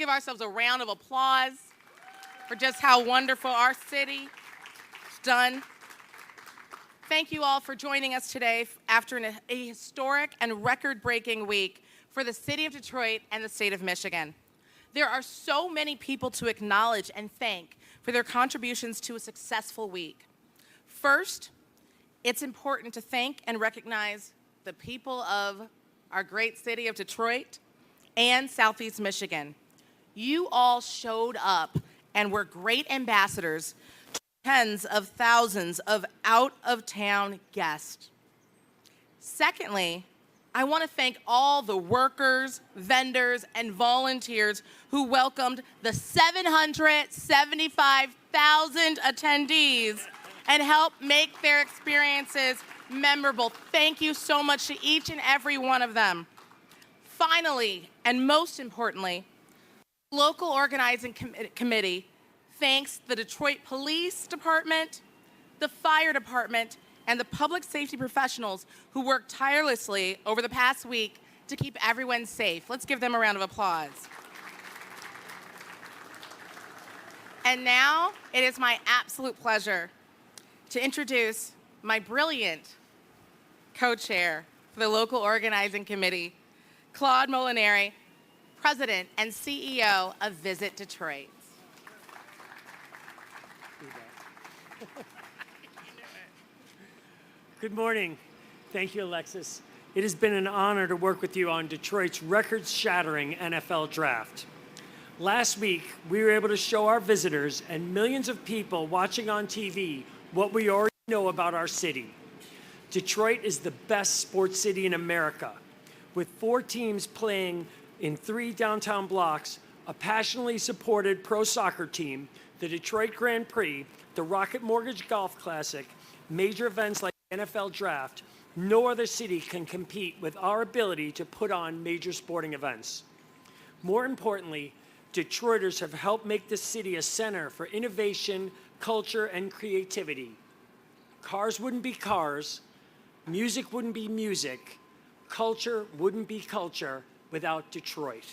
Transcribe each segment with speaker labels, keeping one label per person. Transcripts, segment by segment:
Speaker 1: give ourselves a round of applause for just how wonderful our city has done. Thank you all for joining us today after a historic and record-breaking week for the city of Detroit and the state of Michigan. There are so many people to acknowledge and thank for their contributions to a successful week. First, it's important to thank and recognize the people of our great city of Detroit and Southeast Michigan. You all showed up and were great ambassadors to tens of thousands of out-of-town guests. Secondly, I want to thank all the workers, vendors, and volunteers who welcomed the 775,000 attendees and helped make their experiences memorable. Thank you so much to each and every one of them. Finally, and most importantly, the local organizing committee thanks the Detroit Police Department, the Fire Department, and the public safety professionals who worked tirelessly over the past week to keep everyone safe. Let's give them a round of applause. And now, it is my absolute pleasure to introduce my brilliant co-chair for the local organizing committee, Claude Molinari, President and CEO of Visit Detroit.
Speaker 2: Good morning. Thank you, Alexis. It has been an honor to work with you on Detroit's record-shattering NFL draft. Last week, we were able to show our visitors and millions of people watching on TV what we already know about our city. Detroit is the best sports city in America, with 4 teams playing in 3 downtown blocks, a passionately supported pro soccer team, the Detroit Grand Prix, the Rocket Mortgage Golf Classic, major events like NFL Draft. No other city can compete with our ability to put on major sporting events. More importantly, Detroiters have helped make this city a center for innovation, culture, and creativity. Cars wouldn't be cars, music wouldn't be music, culture wouldn't be culture without Detroit.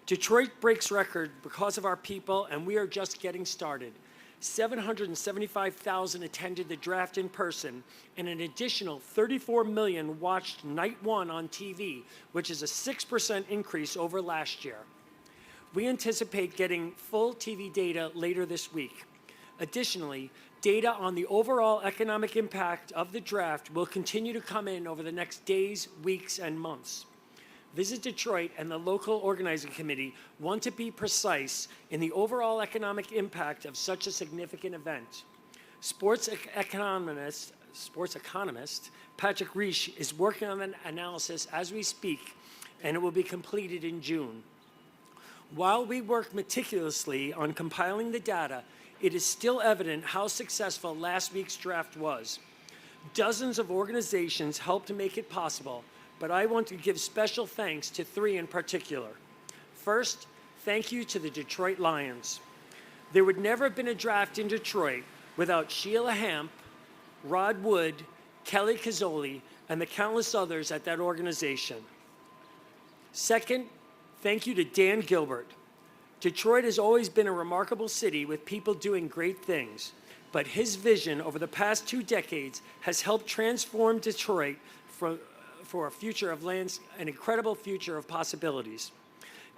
Speaker 2: Detroit breaks record because of our people, and we are just getting started. 775,000 attended the draft in person, and an additional 34 million watched night 1 on TV, which is a 6% increase over last year. We anticipate getting full TV data later this week. Additionally, data on the overall economic impact of the draft will continue to come in over the next days, weeks, and months. Visit Detroit and the local organizing committee want to be precise in the overall economic impact of such a significant event. Sports economist Patrick Reich is working on an analysis as we speak, and it will be completed in June. While we work meticulously on compiling the data, it is still evident how successful last week's draft was. Dozens of organizations helped to make it possible, but I want to give special thanks to 3 in particular. First, thank you to the Detroit Lions. There would never have been a draft in Detroit without Sheila Hamp, Rod Wood, Kelly Cazzoli, and the countless others at that organization. Second, thank you to Dan Gilbert. Detroit has always been a remarkable city with people doing great things, but his vision over the past 2 decades has helped transform Detroit for a future of an incredible future of possibilities.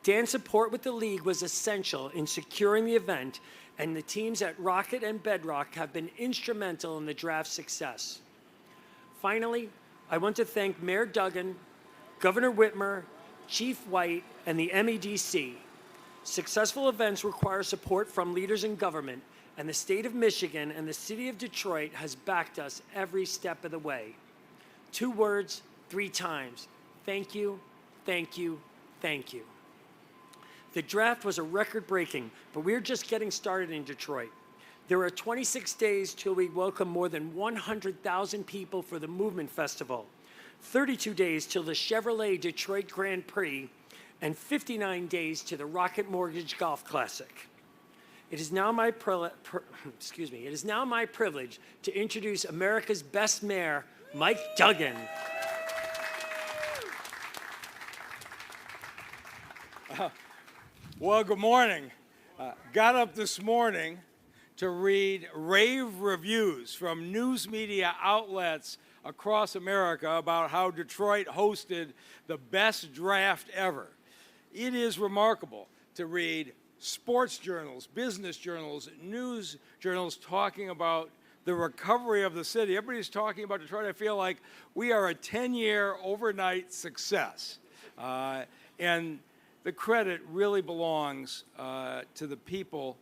Speaker 2: Dan's support with the league was essential in securing the event, and the teams at Rocket and Bedrock have been instrumental in the draft's success. Finally, I want to thank Mayor Duggan, Governor Whitmer, Chief White, and the MEDC. Successful events require support from leaders in government, and the state of Michigan and the city of Detroit has backed us every step of the way. 2 words, 3 times. Thank you, thank you, thank you. The draft was a record-breaking, but we're just getting started in Detroit. There are 26 days till we welcome more than 100,000 people for the Movement Festival, 32 days till the Chevrolet Detroit Grand Prix, and 59 days to the Rocket Mortgage Golf Classic. It is now my privilege to introduce America's best mayor, Mike Duggan.
Speaker 3: Well, good morning. Got up this morning to read rave reviews from news media outlets across America about how Detroit hosted the best draft ever. It is remarkable to read sports journals, business journals, news journals talking about the recovery of the city. Everybody's talking about Detroit. I feel like we are a 10-year overnight success. And the credit really belongs to the people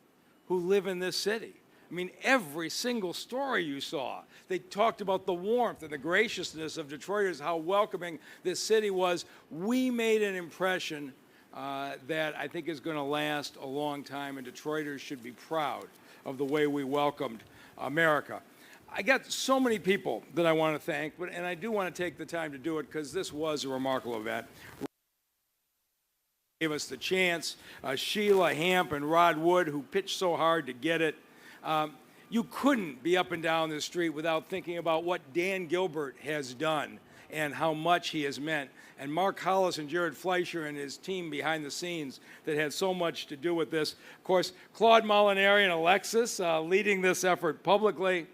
Speaker 3: who live in this city. I mean, every single story you saw, they talked about the warmth and the graciousness of Detroiters, how welcoming this city was. We made an impression that I think is going to last a long time, and Detroiters should be proud of the way we welcomed America. I got so many people that I want to thank, and I do want to take the time to do it because this was a remarkable event. Gave us the chance, Sheila Hamp and Rod Wood, who pitched so hard to get it. You couldn't be up and down the street without thinking about what Dan Gilbert has done and how much he has meant. And Mark Hollis and Jared Fleischer and his team behind the scenes that had so much to do with this. Of course, Claude Molinari and Alexis leading this effort publicly.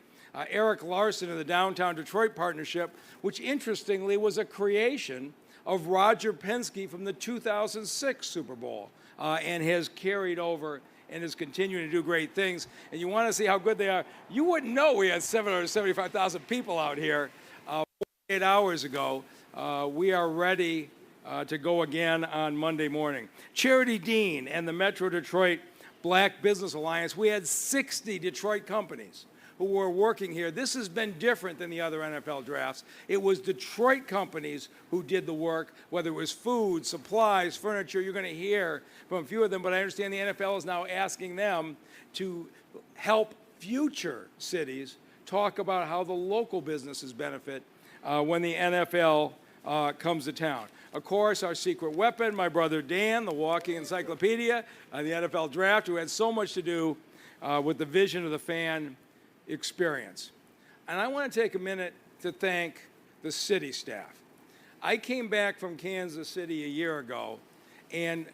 Speaker 3: Eric Larson of the Downtown Detroit Partnership, which interestingly was a creation of Roger Penske from the 2006 Super Bowl and has carried over and is continuing to do great things. And you want to see how good they are. You wouldn't know we had 775,000 people out here 48 hours ago. We are ready to go again on Monday morning. Charity Dean and the Metro Detroit Black Business Alliance, we had 60 Detroit companies who were working here. This has been different than the other NFL drafts. It was Detroit companies who did the work, whether it was food, supplies, furniture. You're going to hear from a few of them, but I understand the NFL is now asking them to help future cities talk about how the local businesses benefit when the NFL comes to town. Of course, our secret weapon, my brother Dan, the walking encyclopedia, the NFL draft, who had so much to do with the vision of the fan experience. And I want to take a minute to thank the city staff. I came back from Kansas City a year ago, and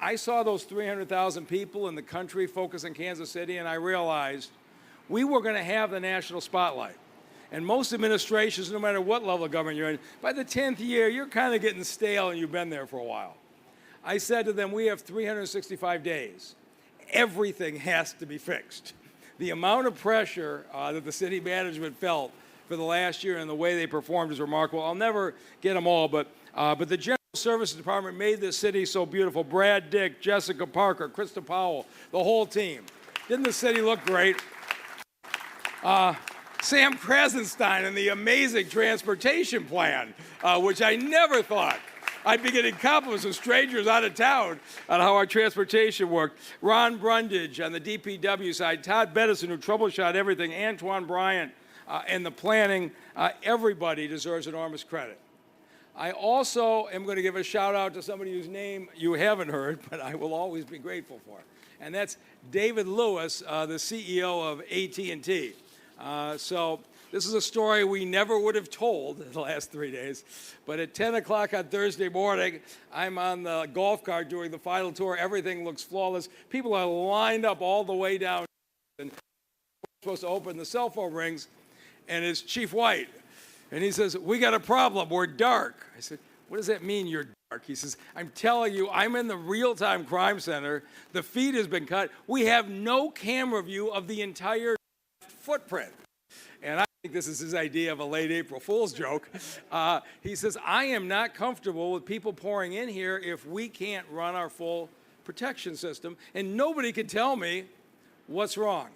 Speaker 3: I saw those 300,000 people in the country focused on Kansas City, and I realized we were going to have the national spotlight. And most administrations, no matter what level of government you're in, by the 10th year, you're kind of getting stale and you've been there for a while. I said to them, we have 365 days. Everything has to be fixed. The amount of pressure that the city management felt for the last year and the way they performed is remarkable. I'll never get them all, but the General Services Department made this city so beautiful. Brad Dick, Jessica Parker, Krista Powell, the whole team. Didn't the city look great? Sam Krasenstein and the amazing transportation plan, which I never thought I'd be getting compliments from strangers out of town on how our transportation worked. Ron Brundage on the DPW side, Todd Bettison, who troubleshot everything, Antoine Bryant, and the planning. Everybody deserves enormous credit. I also am going to give a shout out to somebody whose name you haven't heard, but I will always be grateful for. And that's David Lewis, the CEO of AT&T. So this is a story we never would have told in the last 3 days. But at 10 o'clock on Thursday morning, I'm on the golf cart doing the final tour. Everything looks flawless. People are lined up all the way down. And we're supposed to open. The cell phone rings, and it's Chief White. And he says, we got a problem. We're dark. I said, what does that mean, you're dark? He says, I'm telling you, I'm in the real-time crime center. The feed has been cut. We have no camera view of the entire footprint. And I think this is his idea of a late April Fool's joke. He says, I am not comfortable with people pouring in here if we can't run our full protection system, and nobody can tell me what's wrong.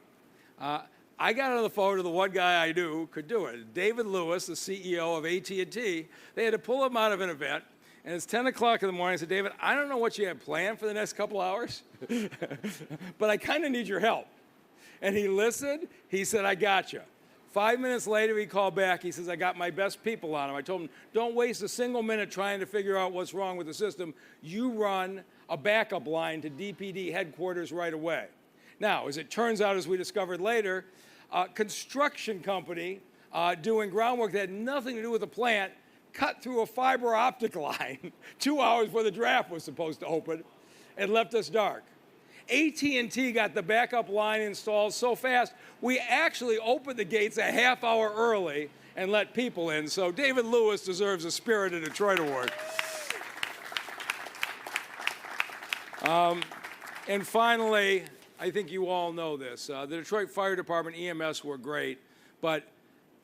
Speaker 3: I got on the phone to the one guy I knew could do it, David Lewis, the CEO of AT&T. They had to pull him out of an event, and it's 10 o'clock in the morning. I said, David, I don't know what you have planned for the next couple hours, but I kind of need your help. And he listened. He said, I got you. 5 minutes later, he called back. He says, I got my best people on him. I told him, don't waste a single minute trying to figure out what's wrong with the system. You run a backup line to DPD headquarters right away. Now, as it turns out, as we discovered later, a construction company doing groundwork that had nothing to do with the plant cut through a fiber optic line 2 hours before the draft was supposed to open. and left us dark. AT&T got the backup line installed so fast, we actually opened the gates a half hour early and let people in. So David Lewis deserves a Spirit of Detroit Award. And finally, I think you all know this. The Detroit Fire Department, EMS, were great, but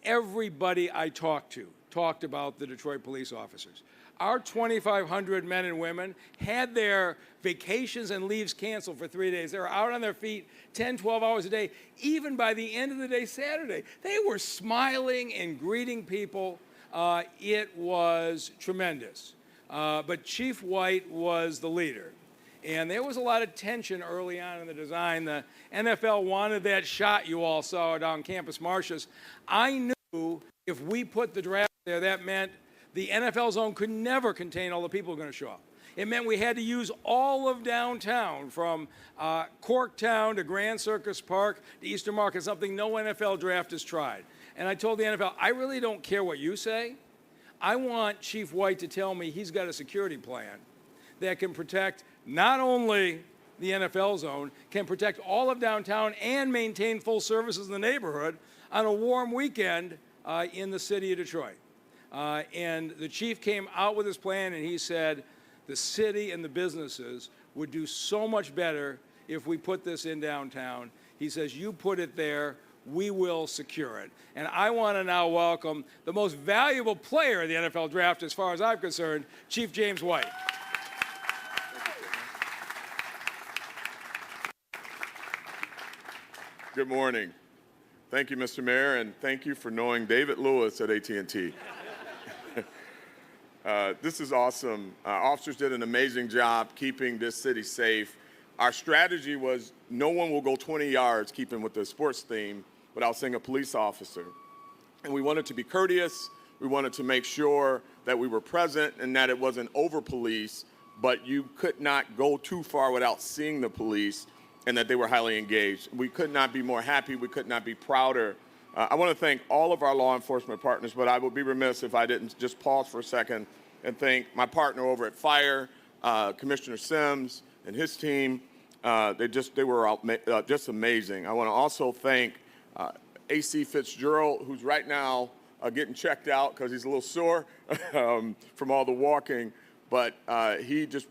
Speaker 3: everybody I talked to talked about the Detroit police officers. Our 2,500 men and women had their vacations and leaves canceled for 3 days. They were out on their feet 10, 12 hours a day, even by the end of the day Saturday. They were smiling and greeting people. It was tremendous. But Chief White was the leader. And there was a lot of tension early on in the design. The NFL wanted that shot you all saw down Campus Martius. I knew if we put the draft there, that meant the NFL zone could never contain all the people who were going to show up. It meant we had to use all of downtown, from Corktown to Grand Circus Park to Eastern Market, something no NFL draft has tried. And I told the NFL, I really don't care what you say. I want Chief White to tell me he's got a security plan that can protect not only the NFL zone, can protect all of downtown and maintain full services in the neighborhood on a warm weekend in the city of Detroit. And the chief came out with his plan, and he said the city and the businesses would do so much better if we put this in downtown. He says, you put it there, we will secure it. And I want to now welcome the most valuable player in the NFL draft, as far as I'm concerned, Chief James White.
Speaker 4: Good morning. Thank you, Mr. Mayor, and thank you for knowing David Lewis at AT&T. This is awesome. Officers did an amazing job keeping this city safe. Our strategy was no one will go 20 yards, keeping with the sports theme, without seeing a police officer. And we wanted to be courteous. We wanted to make sure that we were present and that it wasn't over-police, but you could not go too far without seeing the police, and that they were highly engaged. We could not be more happy. We could not be prouder. I want to thank all of our law enforcement partners, but I would be remiss if I didn't just pause for a second and thank my partner over at Fire, Commissioner Sims and his team. They were just amazing. I want to also thank AC Fitzgerald, who's right now getting checked out because he's a little sore from all the walking, but he just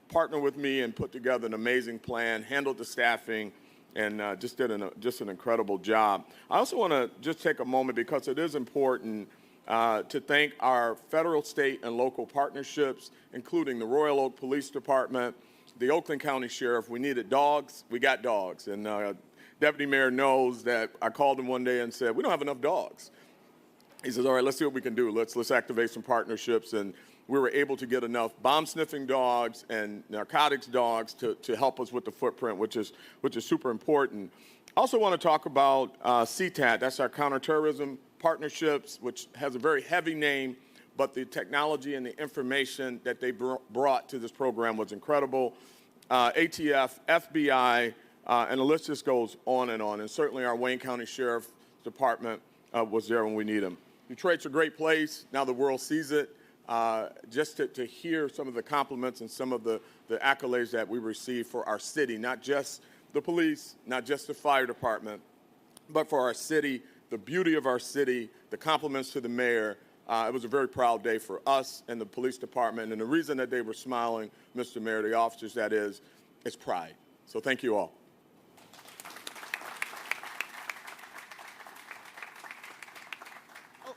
Speaker 4: partnered with me and put together an amazing plan, handled the staffing, and just did an incredible job. I also want to just take a moment, because it is important, to thank our federal, state, and local partnerships, including the Royal Oak Police Department, the Oakland County Sheriff. We needed dogs. We got dogs. And Deputy Mayor knows that I called him one day and said, we don't have enough dogs. He says, all right, let's see what we can do. Let's activate some partnerships. And we were able to get enough bomb-sniffing dogs and narcotics dogs to help us with the footprint, which is super important. I also want to talk about CTAT. That's our counterterrorism partnerships, which has a very heavy name, but the technology and the information that they brought to this program was incredible. ATF, FBI, and the list just goes on. And certainly our Wayne County Sheriff's Department was there when we need them. Detroit's a great place. Now the world sees it. Just to hear some of the compliments and some of the accolades that we receive for our city, not just the police, not just the fire department, but for our city, the beauty of our city, the compliments to the mayor. It was a very proud day for us and the police department. And the reason that they were smiling, Mr. Mayor, the officers, that is pride. So thank you all.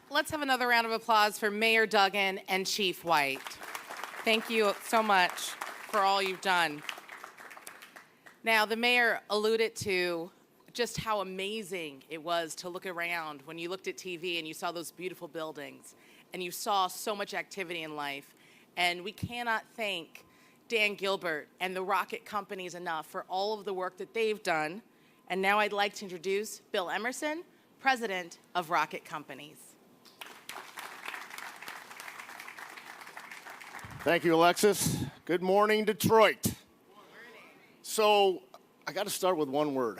Speaker 1: Let's have another round of applause for Mayor Duggan and Chief White. Thank you so much for all you've done. Now, the mayor alluded to just how amazing it was to look around when you looked at TV and you saw those beautiful buildings and you saw so much activity in life. And we cannot thank Dan Gilbert and the Rocket Companies enough for all of the work that they've done. And now I'd like to introduce Bill Emerson, President of Rocket Companies.
Speaker 5: Thank you, Alexis. Good morning, Detroit. Good morning. So I got to start with one word.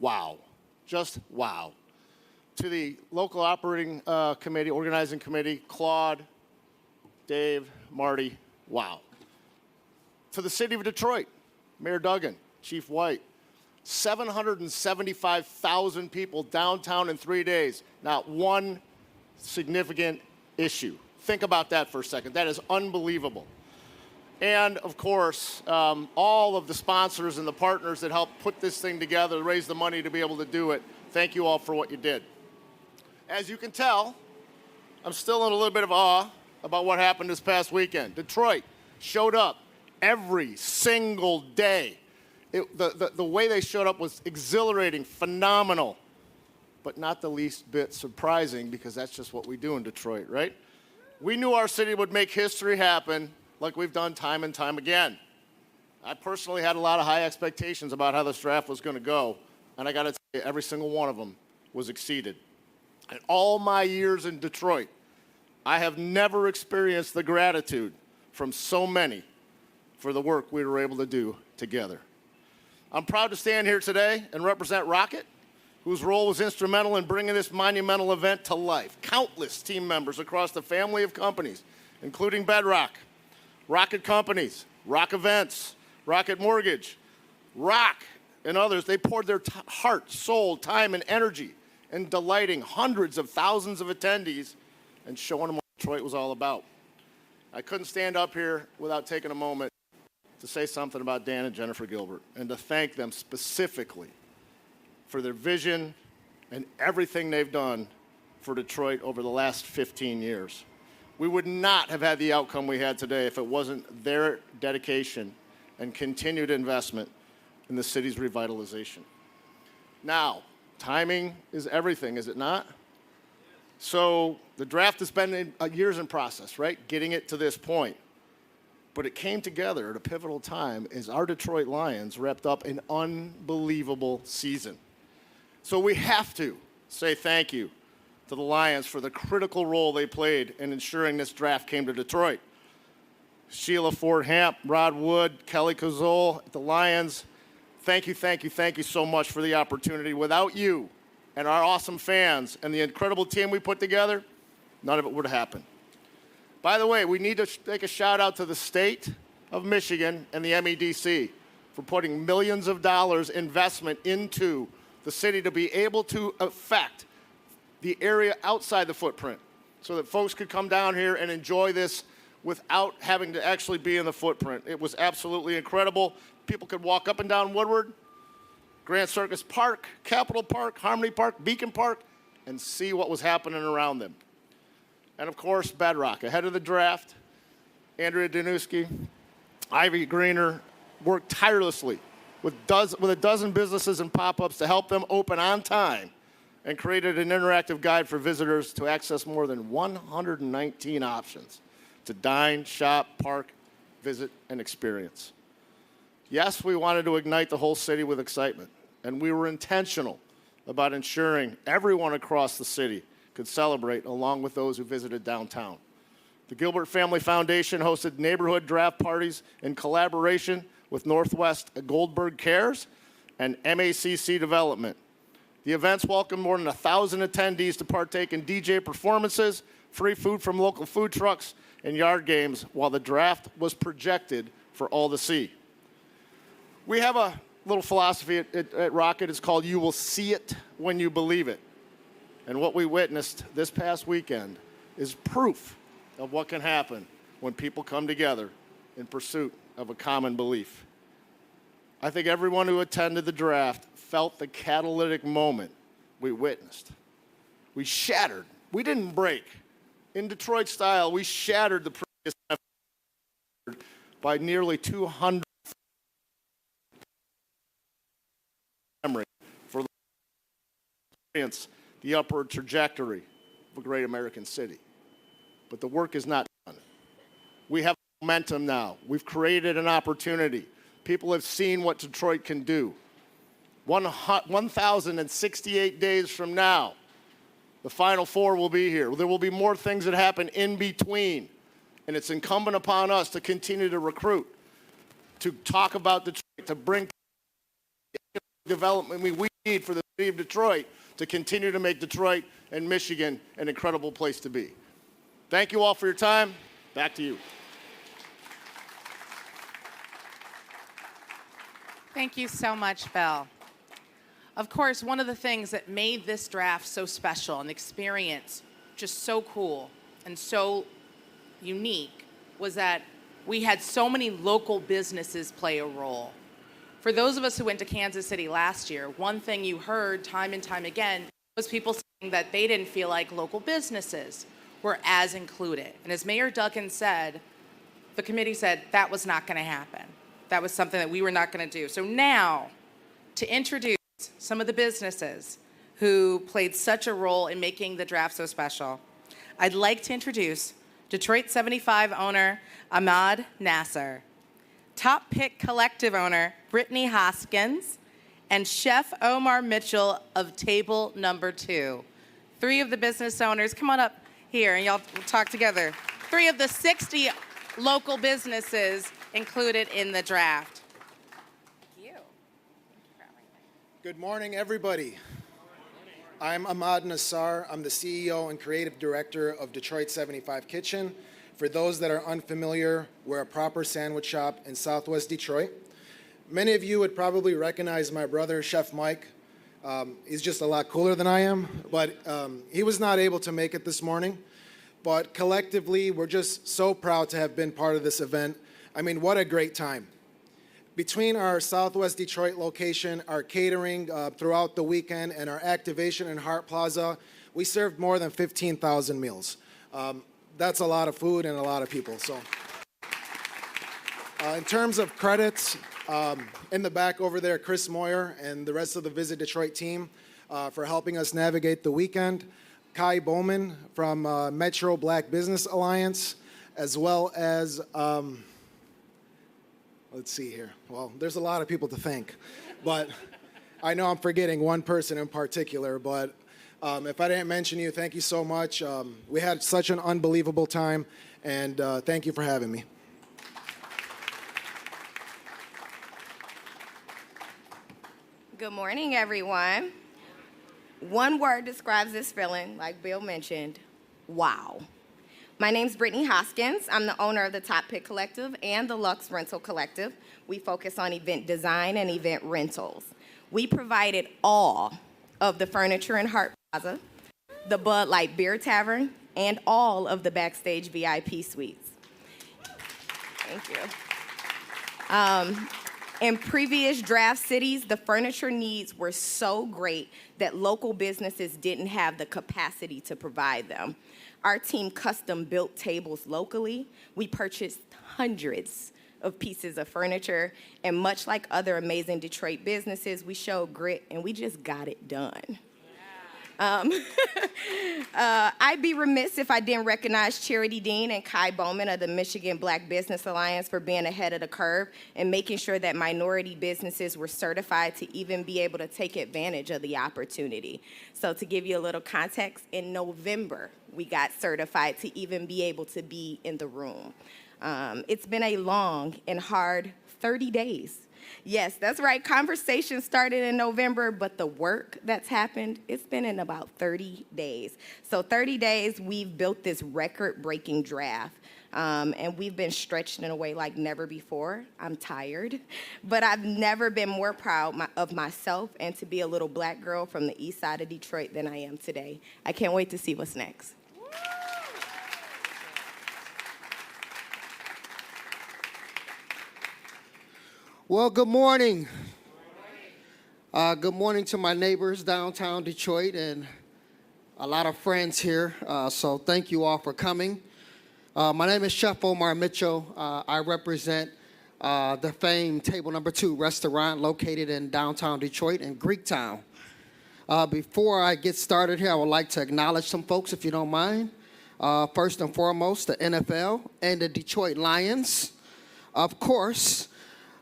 Speaker 5: Wow. Just wow. To the local operating committee, organizing committee, Claude, Dave, Marty, wow. To the city of Detroit, Mayor Duggan, Chief White, 775,000 people downtown in 3 days. Not one significant issue. Think about that for a second. That is unbelievable. And, of course, all of the sponsors and the partners that helped put this thing together, raise the money to be able to do it, thank you all for what you did. As you can tell, I'm still in a little bit of awe about what happened this past weekend. Detroit showed up every single day. The way they showed up was exhilarating, phenomenal, but not the least bit surprising, because that's just what we do in Detroit, right? We knew our city would make history happen like we've done time and time again. I personally had a lot of high expectations about how this draft was going to go, and I got to tell you, every single one of them was exceeded. In all my years in Detroit, I have never experienced the gratitude from so many for the work we were able to do together. I'm proud to stand here today and represent Rocket, whose role was instrumental in bringing this monumental event to life. Countless team members across the family of companies, including Bedrock, Rocket Companies, Rock Events, Rocket Mortgage, Rock, and others, they poured their heart, soul, time, and energy in delighting hundreds of thousands of attendees and showing them what Detroit was all about. I couldn't stand up here without taking a moment to say something about Dan and Jennifer Gilbert and to thank them specifically for their vision and everything they've done for Detroit over the last 15 years. We would not have had the outcome we had today if it wasn't their dedication and continued investment in the city's revitalization. Now, timing is everything, is it not? So the draft has been years in process, right? Getting it to this point. But it came together at a pivotal time as our Detroit Lions wrapped up an unbelievable season. So we have to say thank you to the Lions for the critical role they played in ensuring this draft came to Detroit. Sheila Ford Hamp, Rod Wood, Kelly Cazole, the Lions, thank you so much for the opportunity. Without you and our awesome fans and the incredible team we put together, none of it would have happened. By the way, we need to make a shout out to the state of Michigan and the MEDC for putting millions of dollars investment into the city to be able to affect the area outside the footprint so that folks could come down here and enjoy this without having to actually be in the footprint. It was absolutely incredible. People could walk up and down Woodward, Grand Circus Park, Capitol Park, Harmony Park, Beacon Park, and see what was happening around them. And of course, Bedrock. Ahead of the draft, Andrea Danuski, Ivy Greener worked tirelessly with a dozen businesses and pop-ups to help them open on time and created an interactive guide for visitors to access more than 119 options to dine, shop, park, visit, and experience. Yes, we wanted to ignite the whole city with excitement, and we were intentional about ensuring everyone across the city could celebrate along with those who visited downtown. The Gilbert Family Foundation hosted neighborhood draft parties in collaboration with Northwest Goldberg Cares and MACC Development. The events welcomed more than 1,000 attendees to partake in DJ performances, free food from local food trucks, and yard games while the draft was projected for all to see. We have a little philosophy at Rocket. It's called "You will see it when you believe it." And what we witnessed this past weekend is proof of what can happen when people come together in pursuit of a common belief. I think everyone who attended the draft felt the catalytic moment we witnessed. We shattered. We didn't break. In Detroit style, we shattered the previous effort by nearly 200 memory for experience the upward trajectory of a great American city. But the work is not done. We have momentum now. We've created an opportunity. People have seen what Detroit can do. 1,068 days from now, the Final Four will be here. There will be more things that happen in between. And it's incumbent upon us to continue to recruit, to talk about Detroit, to bring development we need for the city of Detroit to continue to make Detroit and Michigan an incredible place to be. Thank you all for your time. Back to you.
Speaker 1: Thank you so much, Bill. Of course, one of the things that made this draft so special and experience just so cool and so unique was that we had so many local businesses play a role. For those of us who went to Kansas City last year, one thing you heard time and time again was people saying that they didn't feel like local businesses were as included. And as Mayor Duggan said, the committee said that was not going to happen. That was something that we were not going to do. So now, to introduce some of the businesses who played such a role in making the draft so special, I'd like to introduce Detroit 75 owner Ahmad Nasser, Top Pick Collective owner Brittany Hoskins, and Chef Omar Mitchell of Table Number 2. 3 of the business owners, come on up here and y'all will talk together. 3 of the 60 local businesses included in the draft. Thank you.
Speaker 6: Good morning, everybody. I'm Ahmad Nassar. I'm the CEO and creative director of Detroit 75 Kitchen. For those that are unfamiliar, we're a proper sandwich shop in Southwest Detroit. Many of you would probably recognize my brother, Chef Mike. He's just a lot cooler than I am, but he was not able to make it this morning. But collectively, we're just so proud to have been part of this event. I mean, what a great time. Between our Southwest Detroit location, our catering throughout the weekend, and our activation in Hart Plaza, we served more than 15,000 meals. That's a lot of food and a lot of people. So, in terms of credits, in the back over there, Chris Moyer and the rest of the Visit Detroit team for helping us navigate the weekend. Kai Bowman from Metro Black Business Alliance, as well as, let's see here. Well, there's a lot of people to thank, but I know I'm forgetting one person in particular, but if I didn't mention you, thank you so much. We had such an unbelievable time, and thank you for having me.
Speaker 7: Good morning, everyone. One word describes this feeling, like Bill mentioned, wow. My name's Brittany Hoskins. I'm the owner of the Top Pick Collective and the Lux Rental Collective. We focus on event design and event rentals. We provided all of the furniture in Hart Plaza, the Bud Light Beer Tavern, and all of the backstage VIP suites. Thank you. In previous draft cities, the furniture needs were so great that local businesses didn't have the capacity to provide them. Our team custom built tables locally. We purchased hundreds of pieces of furniture, and much like other amazing Detroit businesses, we showed grit and we just got it done. I'd be remiss if I didn't recognize Charity Dean and Kai Bowman of the Michigan Black Business Alliance for being ahead of the curve and making sure that minority businesses were certified to even be able to take advantage of the opportunity. So to give you a little context, in November, we got certified to even be able to be in the room. It's been a long and hard 30 days. Yes, that's right. Conversation started in November, but the work that's happened, it's been in about 30 days. So 30 days, we've built this record-breaking draft, and we've been stretched in a way like never before. I'm tired, but I've never been more proud of myself and to be a little black girl from the east side of Detroit than I am today. I can't wait to see what's next.
Speaker 8: Well, good morning. Good morning to my neighbors downtown Detroit and a lot of friends here. So thank you all for coming. My name is Chef Omar Mitchell. I represent the famed Table Number 2 restaurant located in downtown Detroit in Greektown. Before I get started here, I would like to acknowledge some folks, if you don't mind. First and foremost, the NFL and the Detroit Lions. Of course,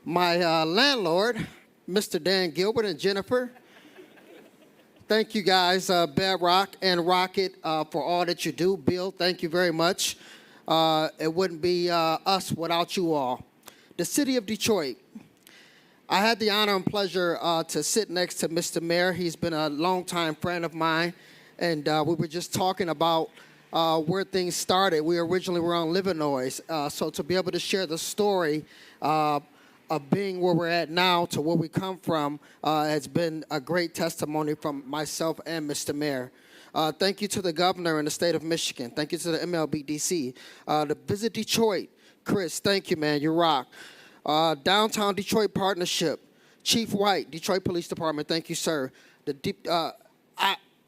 Speaker 8: my landlord, Mr. Dan Gilbert and Jennifer. Thank you guys, Bedrock and Rocket, for all that you do. Bill, thank you very much. It wouldn't be us without you all. The city of Detroit. I had the honor and pleasure to sit next to Mr. Mayor. He's been a longtime friend of mine, and we were just talking about where things started. We originally were on Livernois, so to be able to share the story of being where we're at now to where we come from has been a great testimony from myself and Mr. Mayor. Thank you to the governor in the state of Michigan. Thank you to the MLBDC. The Visit Detroit, Chris, thank you, man. You rock. Downtown Detroit Partnership, Chief White, Detroit Police Department, thank you, sir.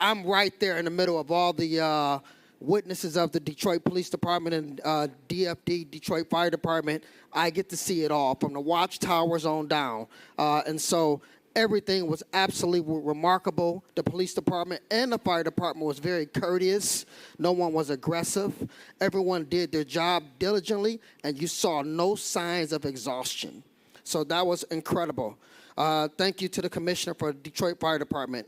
Speaker 8: I'm right there in the middle of all the witnesses of the Detroit Police Department and DFD, Detroit Fire Department. I get to see it all from the watchtowers on down. And so everything was absolutely remarkable. The police department and the fire department was very courteous. No one was aggressive. Everyone did their job diligently, and you saw no signs of exhaustion. So that was incredible. Thank you to the commissioner for Detroit Fire Department.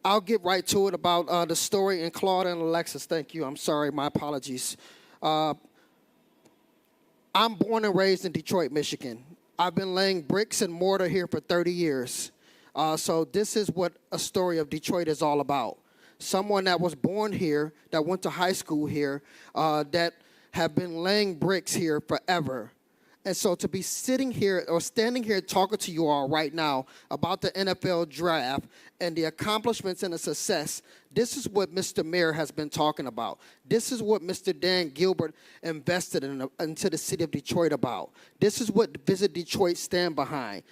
Speaker 8: I'll get right to it about the story, and Claude and Alexis, thank you. I'm sorry, my apologies. I'm born and raised in Detroit, Michigan. I've been laying bricks and mortar here for 30 years. So this is what a story of Detroit is all about. Someone that was born here, that went to high school here, that have been laying bricks here forever. And so to be sitting here or standing here talking to you all right now about the NFL draft and the accomplishments and the success, this is what Mr. Mayor has been talking about. This is what Mr. Dan Gilbert invested into the city of Detroit about. This is what Visit Detroit stand behind.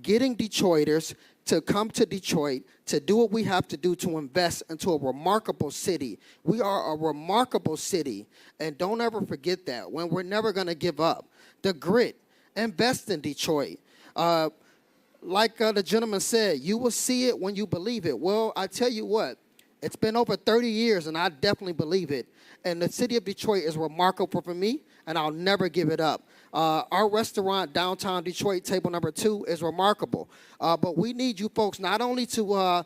Speaker 8: Getting Detroiters to come to Detroit to do what we have to do to invest into a remarkable city. We are a remarkable city, and don't ever forget that. When we're never going to give up. The grit, invest in Detroit. Like the gentleman said, you will see it when you believe it. Well, I tell you what, it's been over 30 years, and I definitely believe it. And the city of Detroit is remarkable for me, and I'll never give it up. Our restaurant, downtown Detroit, table number 2, is remarkable. But we need you folks not only to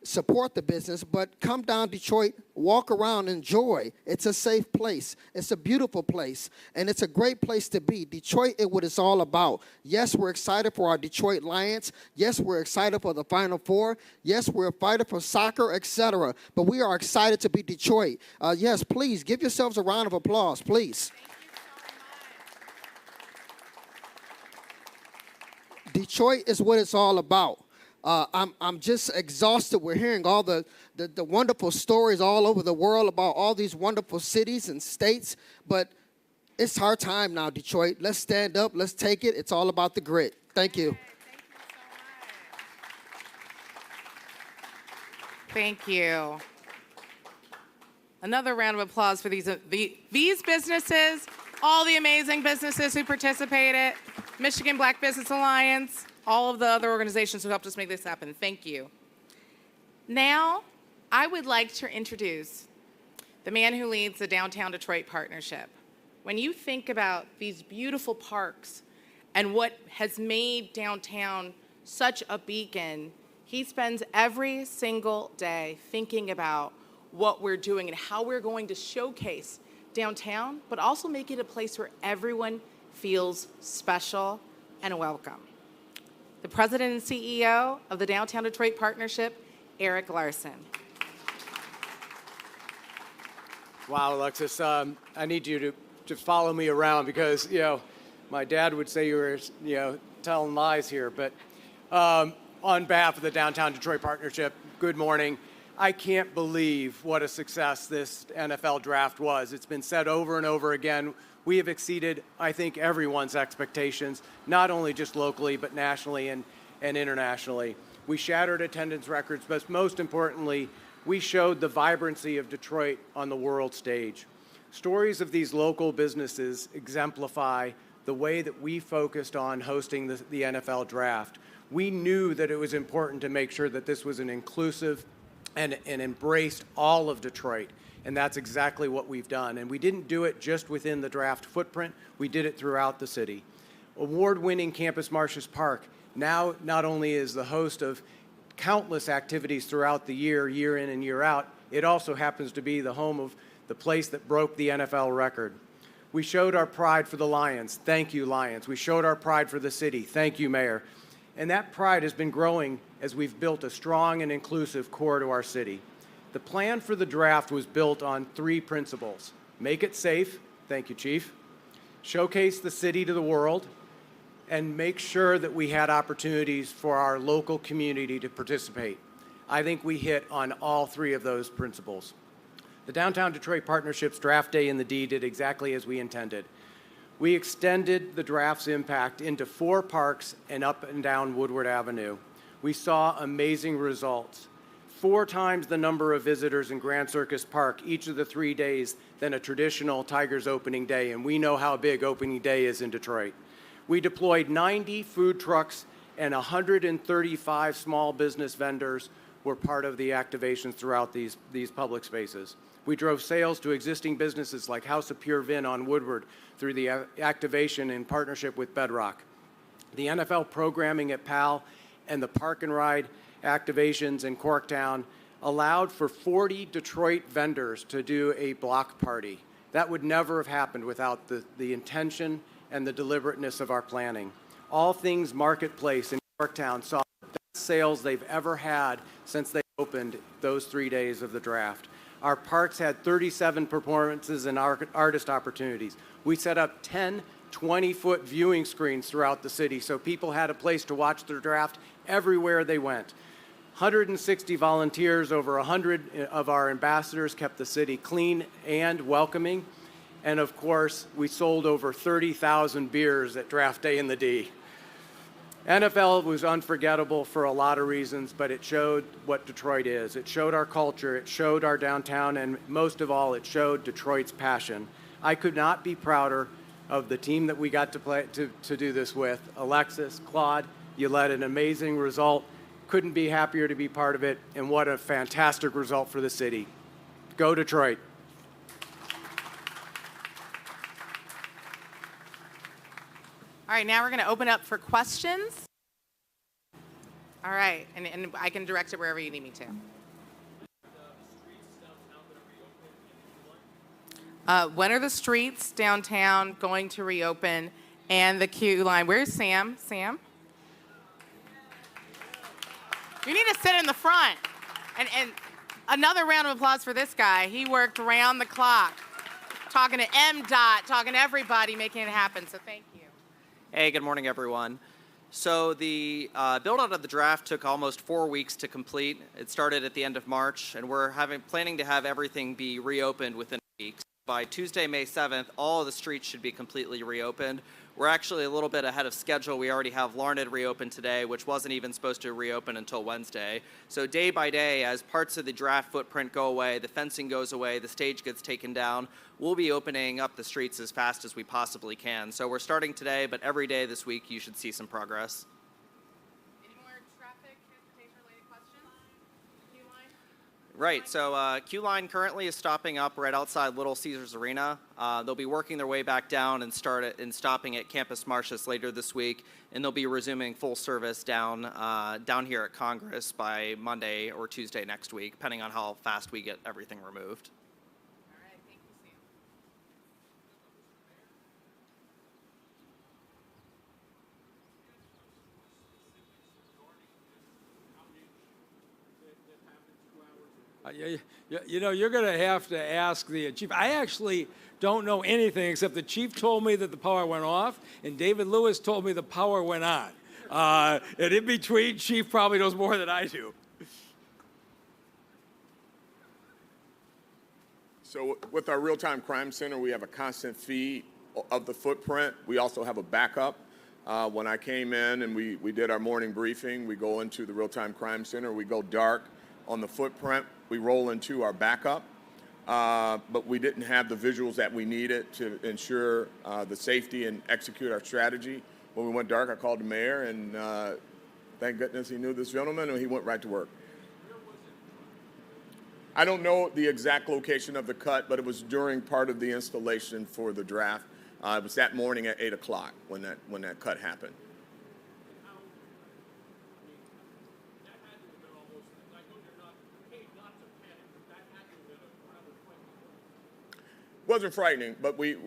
Speaker 8: support the business, but come down Detroit, walk around, enjoy. It's a safe place. It's a beautiful place, and it's a great place to be. Detroit is what it's all about. Yes, we're excited for our Detroit Lions. Yes, we're excited for the Final Four. Yes, we're excited for soccer, etc. But we are excited to be Detroit. Yes, please give yourselves a round of applause, please. Detroit is what it's all about. I'm just exhausted. We're hearing all the wonderful stories all over the world about all these wonderful cities and states, but it's our time now, Detroit. Let's stand up. Let's take it. It's all about the grit. Thank you.
Speaker 1: Thank you. Another round of applause for these businesses, all the amazing businesses who participated, Michigan Black Business Alliance, all of the other organizations who helped us make this happen. Thank you. Now, I would like to introduce the man who leads the Downtown Detroit Partnership. When you think about these beautiful parks and what has made downtown such a beacon, he spends every single day thinking about what we're doing and how we're going to showcase downtown, but also make it a place where everyone feels special and welcome. The president and CEO of the Downtown Detroit Partnership, Eric Larson.
Speaker 9: Wow, Alexis, I need you to follow me around because, my dad would say you were, telling lies here. But on behalf of the Downtown Detroit Partnership, good morning. I can't believe what a success this NFL draft was. It's been said over and over again. We have exceeded, I think, everyone's expectations, not only just locally, but nationally and internationally. We shattered attendance records, but most importantly, we showed the vibrancy of Detroit on the world stage. Stories of these local businesses exemplify the way that we focused on hosting the NFL draft. We knew that it was important to make sure that this was an inclusive and embraced all of Detroit. And that's exactly what we've done. And we didn't do it just within the draft footprint. We did it throughout the city. Award-winning Campus Martius Park now not only is the host of countless activities throughout the year in and year out, it also happens to be the home of the place that broke the NFL record. We showed our pride for the Lions. Thank you, Lions. We showed our pride for the city. Thank you, Mayor. And that pride has been growing as we've built a strong and inclusive core to our city. The plan for the draft was built on 3 principles. Make it safe, thank you, Chief. Showcase the city to the world, and make sure that we had opportunities for our local community to participate. I think we hit on all three of those principles. The Downtown Detroit Partnership's Draft Day in the D did exactly as we intended. We extended the draft's impact into 4 parks and up and down Woodward Avenue. We saw amazing results. 4 times the number of visitors in Grand Circus Park each of the 3 days than a traditional Tigers opening day, and we know how big opening day is in Detroit. We deployed 90 food trucks and 135 small business vendors were part of the activations throughout these public spaces. We drove sales to existing businesses like House of Pure Vin on Woodward through the activation in partnership with Bedrock. The NFL programming at PAL and the Park and Ride activations in Corktown allowed for 40 Detroit vendors to do a block party. That would never have happened without the intention and the deliberateness of our planning. All Things Marketplace in Corktown saw the best sales they've ever had since they opened those 3 days of the draft. Our parks had 37 performances and artist opportunities. We set up 10 20-foot viewing screens throughout the city so people had a place to watch the draft everywhere they went. 160 volunteers, over 100 of our ambassadors kept the city clean and welcoming. And of course, we sold over 30,000 beers at Draft Day in the D. NFL was unforgettable for a lot of reasons, but it showed what Detroit is. It showed our culture, it showed our downtown, and most of all, it showed Detroit's passion. I could not be prouder of the team that we got to do this with. Alexis, Claude, you led an amazing result. Couldn't be happier to be part of it, and what a fantastic result for the city. Go Detroit.
Speaker 1: All right, now we're going to open up for questions. All right, and I can direct it wherever you need me to. When are the streets downtown going to reopen and the queue line? Where's Sam? Sam? You need to sit in the front. And another round of applause for this guy. He worked around the clock, talking to MDOT, talking to everybody, making it happen, so thank you.
Speaker 10: Hey, good morning, everyone. So the build-out of the draft took almost 4 weeks to complete. It started at the end of March, and we're planning to have everything be reopened within a week. By Tuesday, May 7th, all of the streets should be completely reopened. We're actually a little bit ahead of schedule. We already have Larned reopened today, which wasn't even supposed to reopen until Wednesday. So day by day, as parts of the draft footprint go away, the fencing goes away, the stage gets taken down, we'll be opening up the streets as fast as we possibly can. So we're starting today, but every day this week you should see some progress.
Speaker 1: Any more traffic, transportation-related questions? Queue line?
Speaker 10: Right, so Q Line currently is stopping up right outside Little Caesars Arena. They'll be working their way back down and stopping at Campus Martius later this week, and they'll be resuming full service down here at Congress by Monday or Tuesday next week, depending on how fast we get everything removed.
Speaker 1: All right, thank you, Sam.
Speaker 3: You know, you're going to have to ask the chief. I actually don't know anything except the chief told me that the power went off, and David Lewis told me the power went on. And in between, chief probably knows more than I do.
Speaker 4: So with our real-time crime center, we have a constant feed of the footprint. We also have a backup. When I came in and we did our morning briefing, we go into the real-time crime center. We go dark on the footprint. We roll into our backup. But we didn't have the visuals that we needed to ensure the safety and execute our strategy. When we went dark, I called the mayor, and thank goodness he knew this gentleman, and he went right to work. I don't know the exact location of the cut, but it was during part of the installation for the draft. It was that morning at 8 o'clock when that cut happened. It wasn't frightening, but we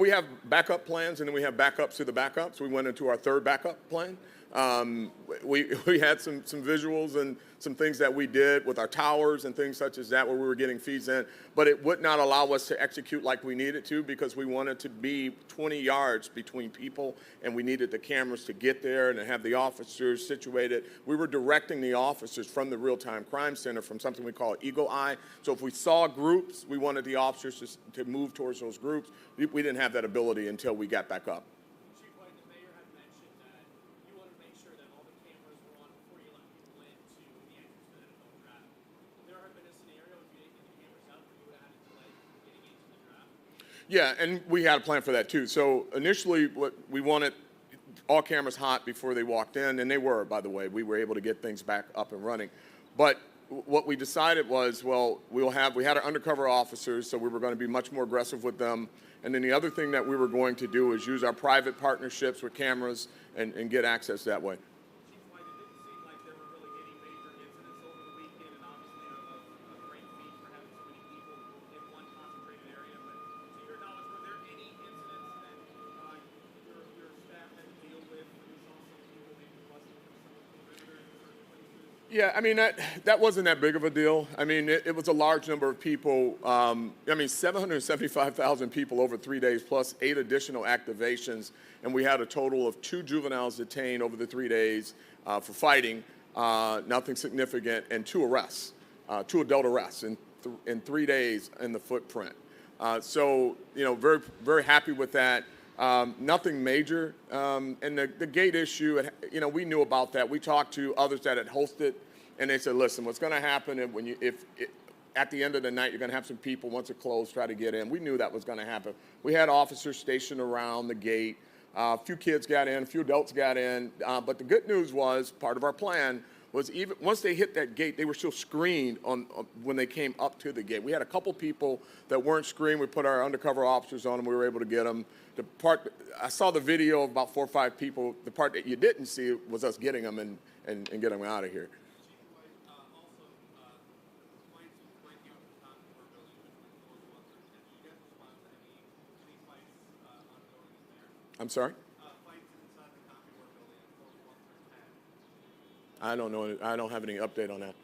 Speaker 4: have backup plans, and then we have backups to the backups. We went into our third backup plan. We had some visuals and some things that we did with our towers and things such as that where we were getting feeds in, but it would not allow us to execute like we needed to because we wanted to be 20 yards between people and we needed the cameras to get there and to have the officers situated. We were directing the officers from the real-time crime center from something we call Eagle Eye. So if we saw groups, we wanted the officers to move towards those groups. We didn't have that ability until we got back up. Yeah, and we had a plan for that too. So initially, what we wanted all cameras hot before they walked in, and they were, by the way. We were able to get things back up and running. But what we decided was, well, we had our undercover officers, so we were going to be much more aggressive with them. And then the other thing that we were going to do is use our private partnerships with cameras and get access that way. Yeah, I mean, that wasn't that big of a deal. I mean, it was a large number of people. 775,000 people over 3 days, plus 8 additional activations. And we had a total of 2 juveniles detained over the 3 days for fighting, nothing significant, and 2 arrests, 2 adult arrests in 3 days in the footprint. So, very, very happy with that. Nothing major. And the gate issue, we knew about that. We talked to others that had hosted, and they said, listen, what's going to happen if at the end of the night you're going to have some people, once it closed, try to get in. We knew that was going to happen. We had officers stationed around the gate. A few kids got in, a few adults got in. But the good news was, part of our plan was even once they hit that gate, they were still screened when they came up to the gate. We had a couple people that weren't screened. We put our undercover officers on them. We were able to get them. The part I saw the video of about 4 or 5 people. The part that you didn't see was us getting them and getting them out of here. I'm sorry? I don't know. I don't have any update on that.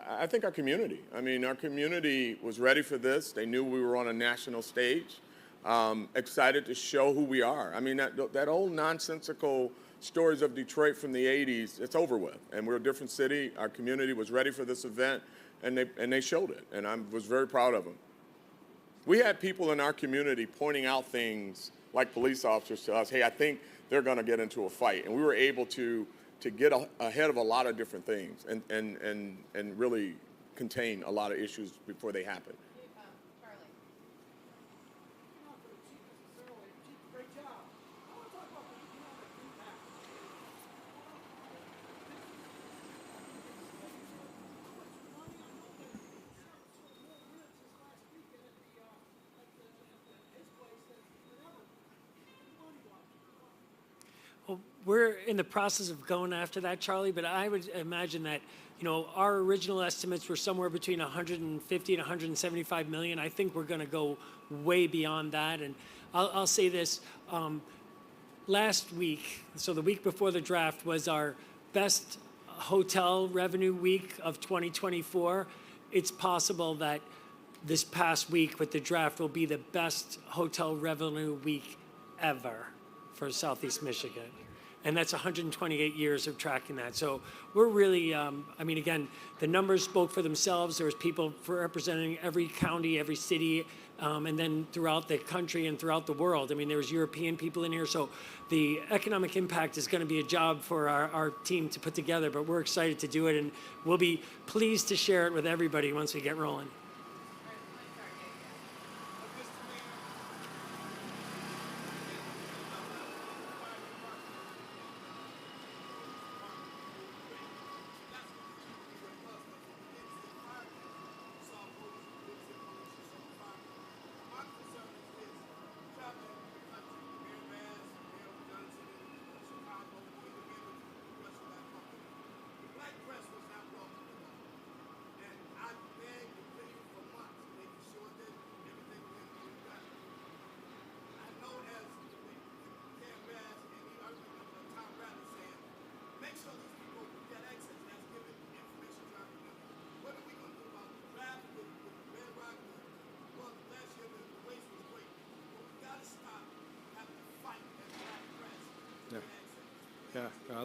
Speaker 4: I think our community. I mean, our community was ready for this. They knew we were on a national stage, excited to show who we are. I mean, that old nonsensical stories of Detroit from the 80s, it's over with. And we're a different city. Our community was ready for this event, and they showed it. And I was very proud of them. We had people in our community pointing out things like police officers to us. Hey, I think they're going to get into a fight. And we were able to get ahead of a lot of different things and really contain a lot of issues before they happen.
Speaker 2: We're in the process of going after that, Charlie, but I would imagine that, our original estimates were somewhere between 150 and 175 million. I think we're going to go way beyond that. And I'll say this, last week, so the week before the draft, was our best hotel revenue week of 2024. It's possible that this past week with the draft will be the best hotel revenue week ever for Southeast Michigan. And that's 128 years of tracking that. So we're really, again, the numbers spoke for themselves. There was people representing every county, every city, and then throughout the country and throughout the world. I mean, there was European people in here. So the economic impact is going to be a job for our team to put together, but we're excited to do it. And we'll be pleased to share it with everybody once we get rolling.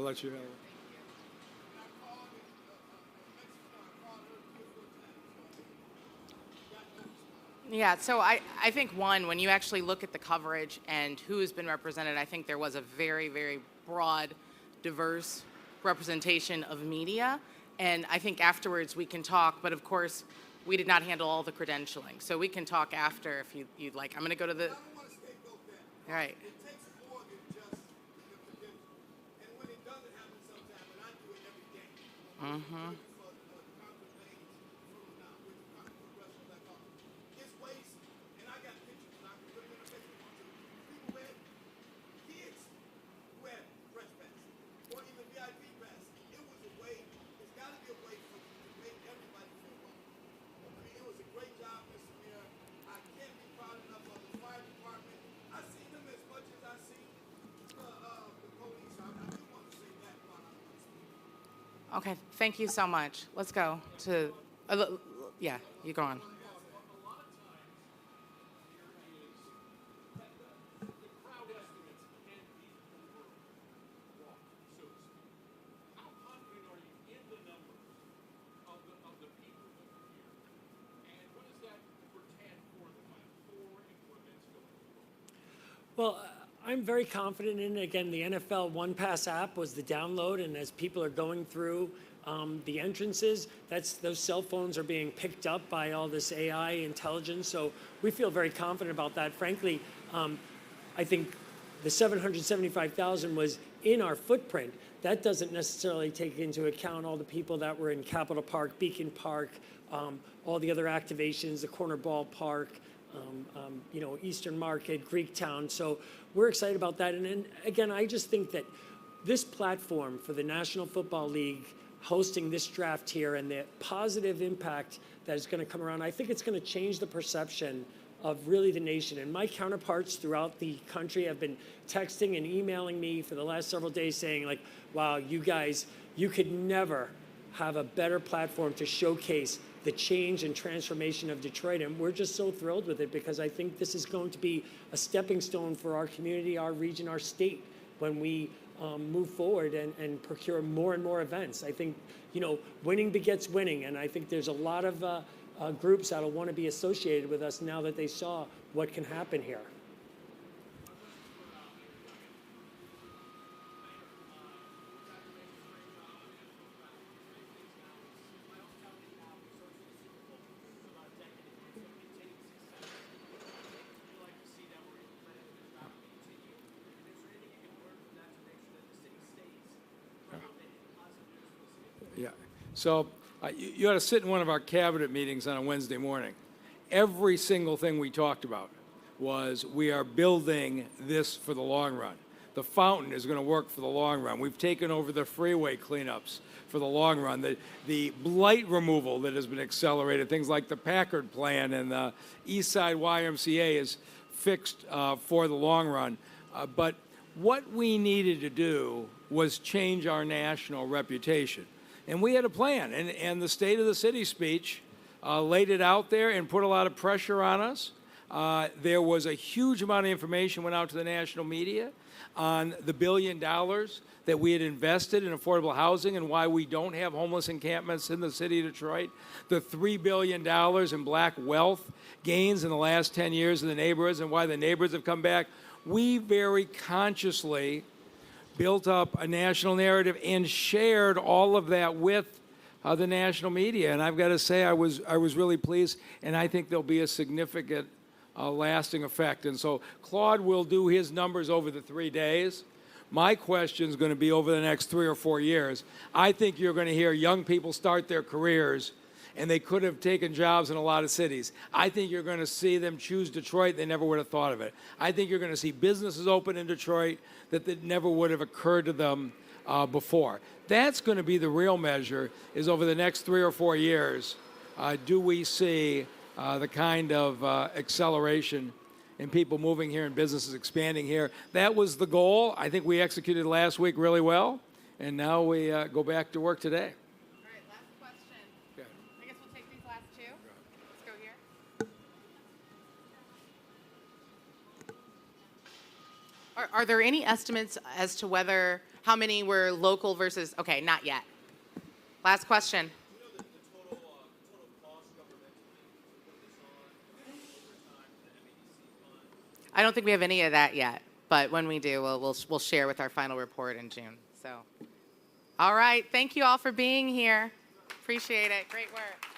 Speaker 3: let you have it.
Speaker 1: Yeah, so I think one, when you actually look at the coverage and who has been represented, I think there was a very, very broad, diverse representation of media. And I think afterwards we can talk, but of course, we did not handle all the credentialing. So we can talk after if you'd like. I'm going to go to the. All right. Mm-hmm. Okay, thank you so much. Let's go to, yeah, you go on.
Speaker 2: Well, I'm very confident in, again, the NFL One Pass app was the download, and as people are going through the entrances, those cell phones are being picked up by all this AI intelligence, so we feel very confident about that. Frankly, I think the 775,000 was in our footprint. That doesn't necessarily take into account all the people that were in Capitol Park, Beacon Park, all the other activations, the Corner Ballpark, Eastern Market, Greektown. So we're excited about that. And again, I just think that this platform for the National Football League hosting this draft here and the positive impact that is going to come around, I think it's going to change the perception of really the nation. And my counterparts throughout the country have been texting and emailing me for the last several days saying, like, wow, you guys, you could never have a better platform to showcase the change and transformation of Detroit. And we're just so thrilled with it because I think this is going to be a stepping stone for our community, our region, our state when we move forward and procure more and more events. I think, winning begets winning. And I think there's a lot of groups that'll want to be associated with us now that they saw what can happen here.
Speaker 3: Yeah. So you ought to sit in one of our cabinet meetings on a Wednesday morning. Every single thing we talked about was we are building this for the long run. The fountain is going to work for the long run. We've taken over the freeway cleanups for the long run. The blight removal that has been accelerated, things like the Packard plan and the East Side YMCA is fixed for the long run. But what we needed to do was change our national reputation. And we had a plan, and the State of the City speech laid it out there and put a lot of pressure on us. There was a huge amount of information went out to the national media on the $1 billion that we had invested in affordable housing and why we don't have homeless encampments in the city of Detroit, the $3 billion in black wealth gains in the last 10 years in the neighborhoods and why the neighborhoods have come back. We very consciously built up a national narrative and shared all of that with the national media. And I've got to say, I was really pleased, and I think there'll be a significant lasting effect. And so Claude will do his numbers over the 3 days. My question is going to be over the next 3 or 4 years. I think you're going to hear young people start their careers, and they could have taken jobs in a lot of cities. I think you're going to see them choose Detroit. They never would have thought of it. I think you're going to see businesses open in Detroit that never would have occurred to them before. That's going to be the real measure, is over the next 3 or 4 years, do we see the kind of acceleration in people moving here and businesses expanding here. That was the goal. I think we executed last week really well, and now we go back to work today.
Speaker 1: Are there any estimates as to How many were local versus, okay, not yet. Last question. I don't think we have any of that yet, but when we do, we'll share with our final report in June. So, all right, thank you all for being here. Appreciate it. Great work.